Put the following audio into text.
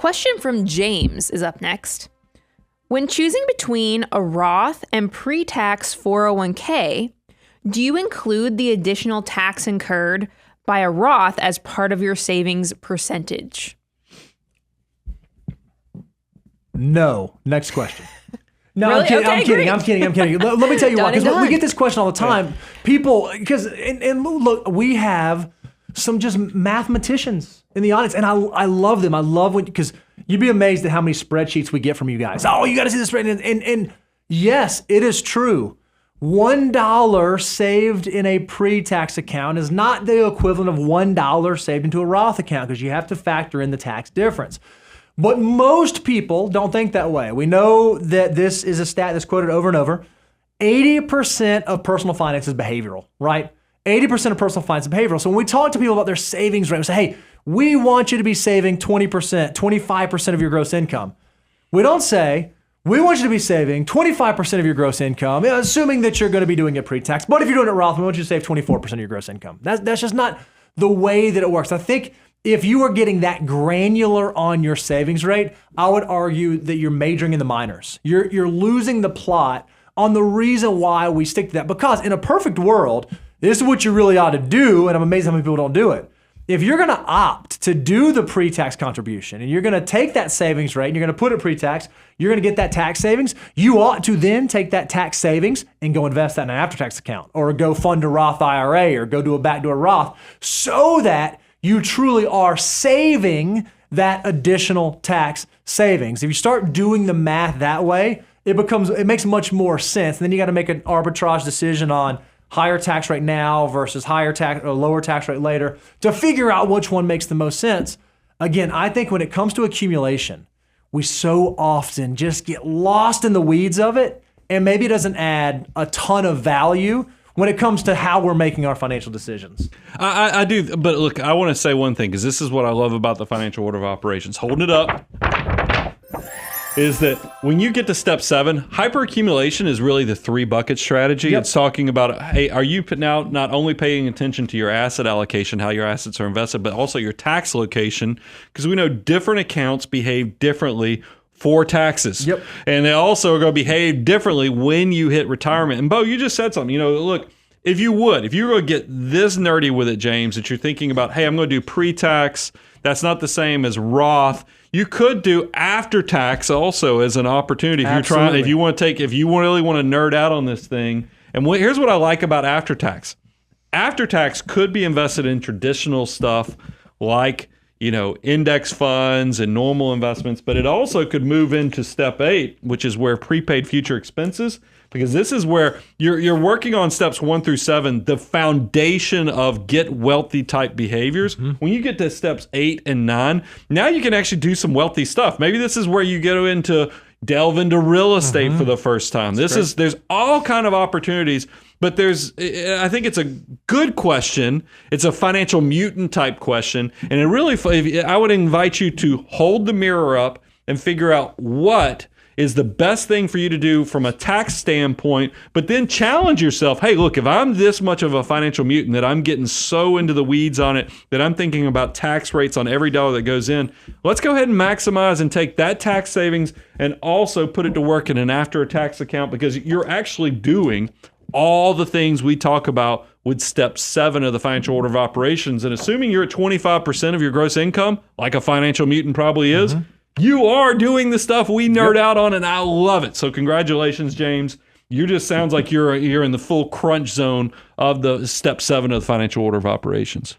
question from James is up next. When choosing between a Roth and pre-tax 401k, do you include the additional tax incurred by a Roth as part of your savings percentage? No. Next question. No, Really? I'm kidding. Okay, I'm kidding. Let me tell you why. Because we get this question all the time. Right. People, and look, we have some just mathematicians in the audience, and I love them. I love because you'd be amazed at how many spreadsheets we get from you guys. Oh, you got to see the spreadsheet. And yes, it is true. $1 saved in a pre-tax account is not the equivalent of $1 saved into a Roth account because you have to factor in the tax difference. But most people don't think that way. We know that this is a stat that's quoted over and over. 80% of personal finance is behavioral, right? 80% of personal finance is behavioral. So when we talk to people about their savings rate, we say, hey, we want you to be saving 20%, 25% of your gross income. We don't say, we want you to be saving 25% of your gross income, assuming that you're going to be doing it pre-tax. But if you're doing it Roth, we want you to save 24% of your gross income. That's just not the way that it works. I think if you are getting that granular on your savings rate, I would argue that you're majoring in the minors. You're losing the plot on the reason why we stick to that. Because in a perfect world, this is what you really ought to do, and I'm amazed how many people don't do it. If you're going to opt to do the pre-tax contribution and you're going to take that savings rate and you're going to put it pre-tax, you're going to get that tax savings, you ought to then take that tax savings and go invest that in an after-tax account or go fund a Roth IRA or go do a backdoor Roth so that you truly are saving that additional tax savings. If you start doing the math that way, it makes much more sense. And then you got to make an arbitrage decision on higher tax rate now versus higher tax or lower tax rate later to figure out which one makes the most sense. Again, I think when it comes to accumulation, we so often just get lost in the weeds of it, and maybe it doesn't add a ton of value when it comes to how we're making our financial decisions. I do, but look, I want to say one thing, because this is what I love about the financial order of operations. Holding it up is that when you get to step 7, hyperaccumulation is really the 3-bucket strategy. Yep. It's talking about, hey, are you now not only paying attention to your asset allocation, how your assets are invested, but also your tax location, because we know different accounts behave differently for taxes. Yep. And they also are going to behave differently when you hit retirement. And Bo, you just said something. Look, if you were going to get this nerdy with it, James, that you're thinking about, hey, I'm going to do pre-tax, that's not the same as Roth. You could do after tax also as an opportunity if you want to really want to nerd out on this thing. And here's what I like about after tax. After tax could be invested in traditional stuff like index funds and normal investments, but it also could move into step 8, which is where prepaid future expenses, because this is where you're working on steps 1 through 7, the foundation of get wealthy type behaviors. Mm-hmm. When you get to steps 8 and 9, now you can actually do some wealthy stuff. Maybe this is where you delve into real estate for the first time. There's all kind of opportunities. But I think it's a good question. It's a financial mutant type question. And I would invite you to hold the mirror up and figure out what is the best thing for you to do from a tax standpoint, but then challenge yourself. Hey, look, if I'm this much of a financial mutant that I'm getting so into the weeds on it, that I'm thinking about tax rates on every dollar that goes in, let's go ahead and maximize and take that tax savings and also put it to work in an after-tax account, because you're actually doing all the things we talk about with step 7 of the financial order of operations. And assuming you're at 25% of your gross income, like a financial mutant probably is, you are doing the stuff we nerd out on, and I love it. So congratulations, James. You just sounds like you're in the full crunch zone of the step 7 of the financial order of operations.